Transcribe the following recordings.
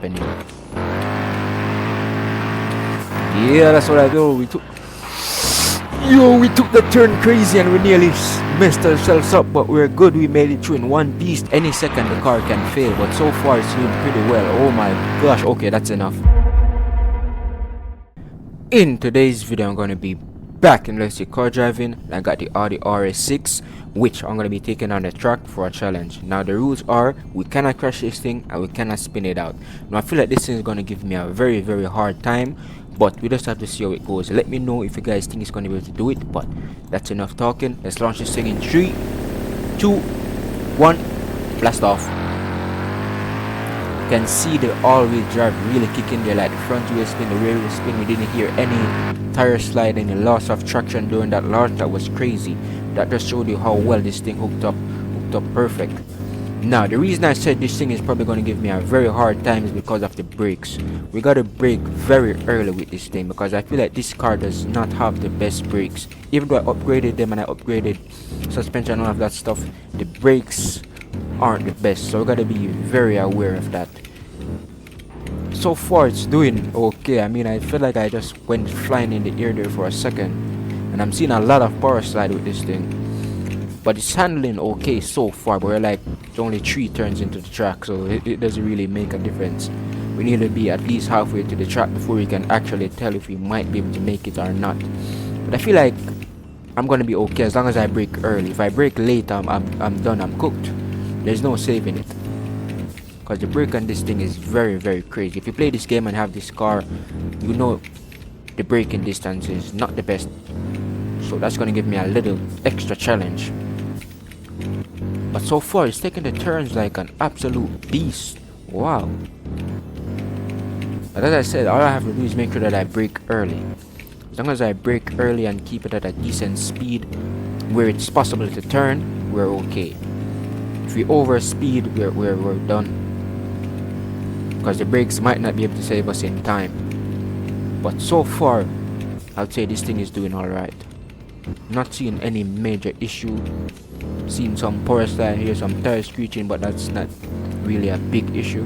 happening. Yeah, that's what I do. We took the turn crazy and we nearly messed ourselves up, but we're good. We made it through in one piece. Any second the car can fail, but so far it's doing pretty well. Oh my gosh. Okay, that's enough. In today's video, I'm going to be back in electric car driving. I got the Audi Rs6, which I'm going to be taking on the track for a challenge. Now the rules are we cannot crash this thing and we cannot spin it out. Now I feel like this thing is going to give me a very hard time, but we just have to see how it goes. Let me know if you guys think it's going to be able to do it, but that's enough talking. Let's launch this thing in 3, 2, 1, blast off. You can see the all-wheel drive really kicking there, like the front wheel spin, the rear wheel spin. We didn't hear any tire slide, any loss of traction during that launch. That was crazy. That just showed you how well this thing hooked up perfect. Now the reason I said this thing is probably going to give me a very hard time is because of the brakes. We got to brake very early with this thing because I feel like this car does not have the best brakes. Even though I upgraded them and I upgraded suspension and all of that stuff, the brakes aren't the best, so we got to be very aware of that. So far it's doing okay. I mean, I feel like I just went flying in the air there for a second, and I'm seeing a lot of power slide with this thing, but it's handling okay so far. But we're like only 3 turns into the track, so it doesn't really make a difference. We need to be at least halfway to the track before we can actually tell if we might be able to make it or not. But I feel like I'm gonna be okay as long as I brake early. If I brake late, I'm done. I'm cooked. There's no saving it, because the brake on this thing is very crazy. If you play this game and have this car, you know the braking distance is not the best, so that's gonna give me a little extra challenge. But so far it's taking the turns like an absolute beast. Wow. But as I said, all I have to do is make sure that I brake early. As long as I brake early and keep it at a decent speed where it's possible to turn, we're okay. If we overspeed, we're done, because the brakes might not be able to save us in time. But so far I'd say this thing is doing alright. Not seeing any major issue. Seeing some power slide here, some tire screeching, but that's not really a big issue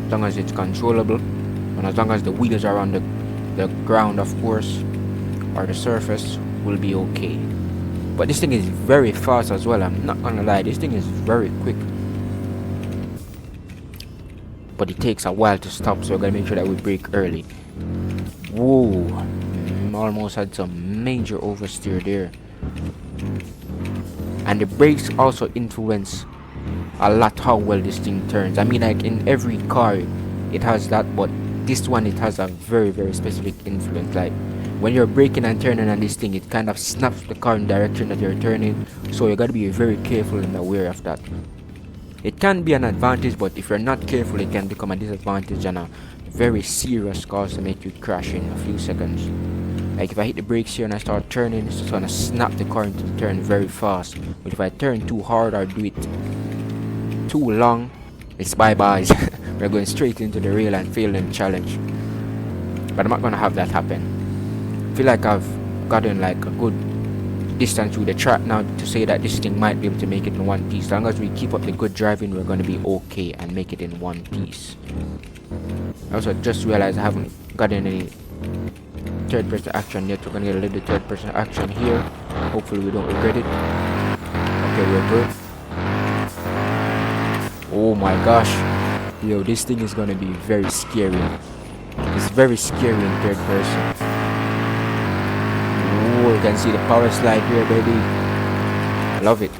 as long as it's controllable and as long as the wheels are on the ground, of course, or the surface, will be okay. But this thing is very fast as well. I'm not gonna lie, this thing is very quick, but it takes a while to stop, so we're gonna make sure that we brake early. Whoa, almost had some major oversteer there. And the brakes also influence a lot how well this thing turns. I mean, like in every car it has that, but this one, it has a very specific influence. Like when you're braking and turning on this thing, it kind of snaps the car in the direction that you're turning, so you got to be very careful and aware of that. It can be an advantage, but if you're not careful, it can become a disadvantage and a very serious cause to make you crash in a few seconds. Like if I hit the brakes here and I start turning, it's just gonna snap the car into the turn very fast. But if I turn too hard or do it too long, it's bye-byes. We're going straight into the rail and failing the challenge. But I'm not gonna have that happen. I feel like I've gotten like a good distance through the track now to say that this thing might be able to make it in one piece. As long as we keep up the good driving, we're gonna be okay and make it in one piece. I also just realized I haven't gotten any third person action yet. We're gonna get a little third person action here. Hopefully we don't regret it. Okay, we're good. Oh my gosh, yo, this thing is gonna be very scary. It's very scary in third person. Oh, you can see the power slide here, baby. Love it.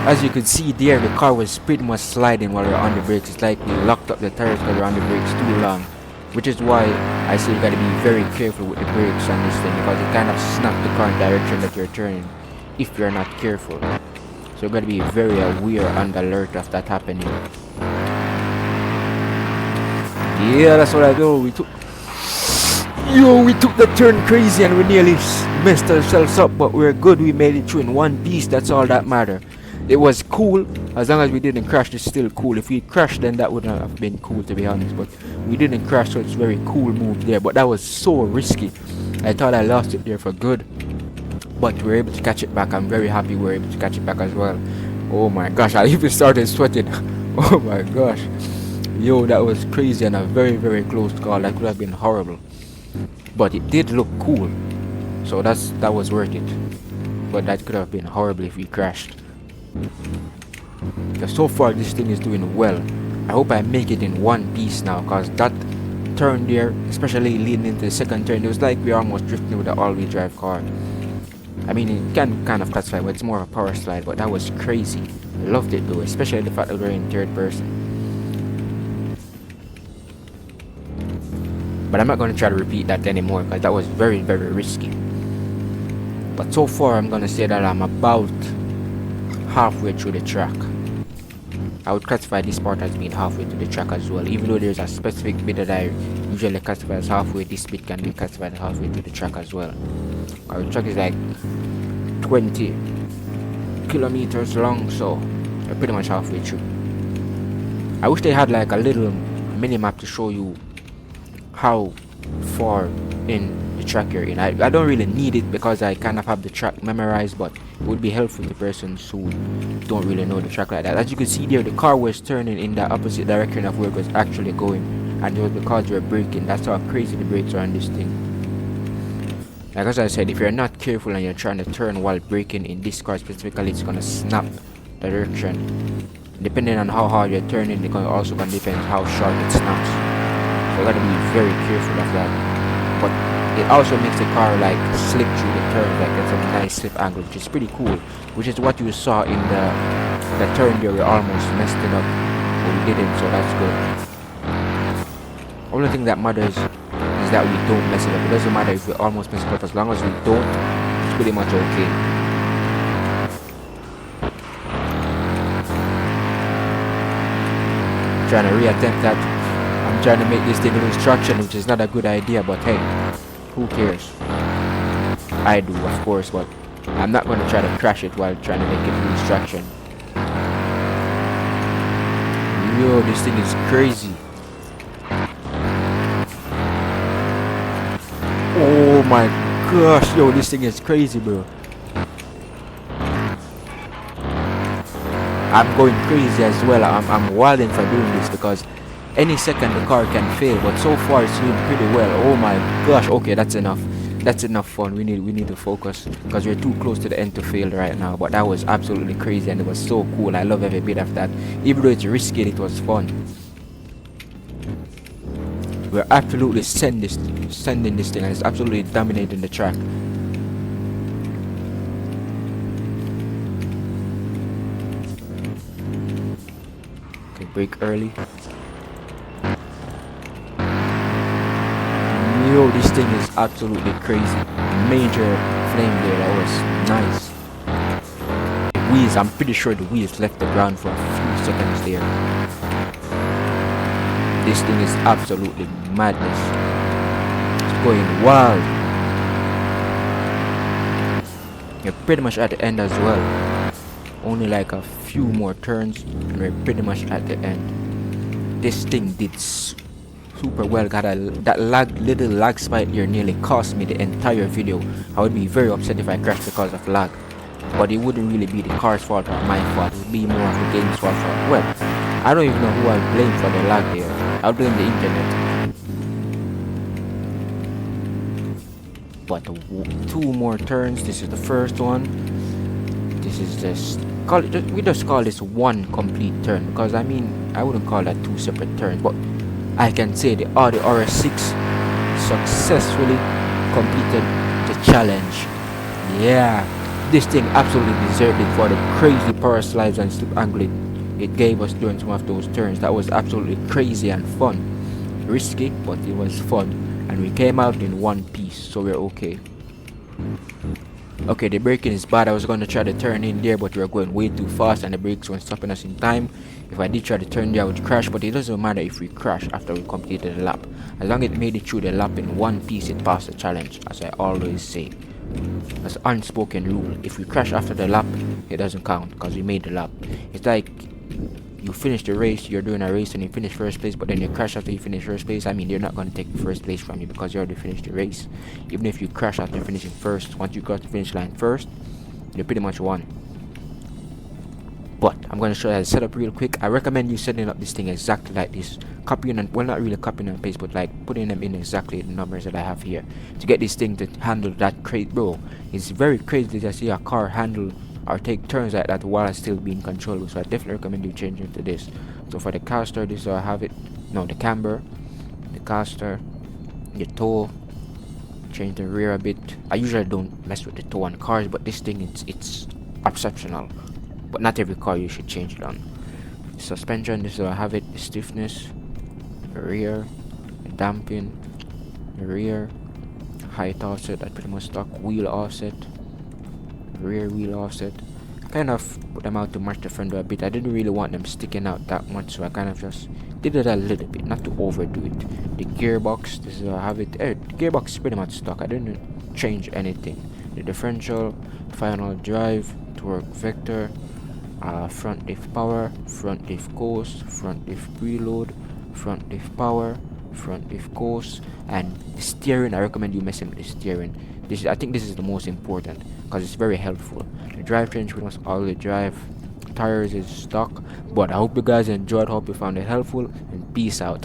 As you could see there, the car was pretty much sliding while we were on the brakes. It's like we locked up the tires because we were on the brakes too long, which is why I say you gotta be very careful with the brakes on this thing, because it kind of snaps the car in the direction that you're turning if you're not careful. So you gotta be very aware and alert of that happening. Yeah, that's what I do. We took the turn crazy and we nearly messed ourselves up, but we're good. We made it through in one piece. That's all that matters. It was cool. As long as we didn't crash, it's still cool. If we crashed, then that wouldn't have been cool, to be honest. But we didn't crash, so it's very cool move there. But that was so risky. I thought I lost it there for good, but we were able to catch it back. I'm very happy we were able to catch it back as well. Oh my gosh, I even started sweating. Oh my gosh. Yo, that was crazy and a very, very close call. That could have been horrible. But it did look cool. So that was worth it. But that could have been horrible if we crashed. Because so far this thing is doing well. I hope I make it in one piece now, because that turn there, especially leading into the second turn, it was like we were almost drifting with the all-wheel drive car. I mean, it can kind of classify, but it's more of a power slide. But that was crazy. I loved it though, especially the fact that we're in third person. But I'm not going to try to repeat that anymore, because that was very, very risky. But so far I'm going to say that I'm about halfway through the track. I would classify this part as being halfway to the track as well, even though there's a specific bit that I usually classify as halfway. This bit can be classified as halfway to the track as well. Our track is like 20 kilometers long, so we're pretty much halfway through. I wish they had like a little mini map to show you how far in the track you're in. I don't really need it because I kind of have the track memorized, but it would be helpful to persons who don't really know the track like that. As you can see there, the car was turning in the opposite direction of where it was actually going, and it was because we were braking. That's how crazy the brakes are on this thing. Like as I said, if you're not careful and you're trying to turn while braking in this car specifically, it's gonna snap the direction. Depending on how hard you're turning, it also can depend how sharp it snaps. So you gotta be very careful of that. But it also makes the car like slip through the turn, like it's a nice slip angle, which is pretty cool. Which is what you saw in the turn there. We almost messed it up, but we didn't, so that's good. Only thing that matters is that we don't mess it up. It doesn't matter if we almost mess it up, as long as we don't, it's pretty much okay. Trying to reattempt that. I'm trying to make this thing lose traction, which is not a good idea, but hey, who cares? I do, of course, but I'm not going to try to crash it while trying to make it lose traction. Yo, this thing is crazy. Oh my gosh, yo, this thing is crazy, bro. I'm going crazy as well. I'm wilding for doing this because any second the car can fail, but so far it's doing pretty well. Oh my gosh. Okay, that's enough. That's enough fun. We need to focus because we're too close to the end to fail right now. But that was absolutely crazy and it was so cool. I love every bit of that. Even though it's risky, it was fun. We're absolutely sending this thing, and it's absolutely dominating the track. Okay, brake early. Yo, this thing is absolutely crazy. Major flame there, that was nice. The wheels, I'm pretty sure the wheels left the ground for a few seconds there. This thing is absolutely madness. It's going wild. You're pretty much at the end as well. Only like a few more turns and we're pretty much at the end. This thing did super well. Got that little lag spike here nearly cost me the entire video. I would be very upset if I crashed because of lag, but it wouldn't really be the car's fault or my fault. It would be more of the game's fault. Well, I don't even know who I blame for the lag there. I'll blame the internet. But two more turns. This is the first one. This is just we just call this one complete turn, because I mean I wouldn't call that two separate turns, but I can say the Audi Rs6 successfully completed the challenge. Yeah, this thing absolutely deserved it for the crazy power slides and slip angling it gave us during some of those turns. That was absolutely crazy and fun. Risky, but it was fun, and we came out in one piece, so we're okay. Okay, the braking is bad. I was going to try to turn in there, but we were going way too fast and the brakes weren't stopping us in time. If I did try to turn there, I would crash, but it doesn't matter if we crash after we completed the lap. As long as it made it through the lap in one piece, it passed the challenge, as I always say. That's unspoken rule. If we crash after the lap, it doesn't count because we made the lap. It's like you finish the race, you're doing a race and you finish first place, but then you crash after you finish first place. I mean, they're not going to take the first place from you because you already finished the race. Even if you crash after finishing first, once you got to the finish line first, you pretty much won. But I'm going to show you how to set up real quick. I recommend you setting up this thing exactly like this, copying and, well, not really copying and paste, but like putting them in exactly the numbers that I have here to get this thing to handle that crate. Bro, it's very crazy to see a car handle or take turns like that while still being controllable. So I definitely recommend you changing to this. So for the caster, this is how I have it. No, the camber, the caster, the toe, change the rear a bit. I usually don't mess with the toe on cars, but this thing, it's exceptional. But not every car you should change it on. Suspension, this is how I have it. The stiffness, the rear, the damping, the rear, height offset, that's pretty much stock. Wheel offset, rear wheel offset. Kind of put them out to match the front door a bit. I didn't really want them sticking out that much, so I kind of just did it a little bit, not to overdo it. The gearbox, this is how I have it. The gearbox is pretty much stock. I didn't change anything. The differential, final drive, torque vector, front diff power, front diff coast, front diff preload, front diff power, front diff coast, and the steering. I recommend you messing with the steering. I think this is the most important because it's very helpful. The drivetrain pretty much all the drive. Tires is stock. But I hope you guys enjoyed. Hope you found it helpful, and peace out.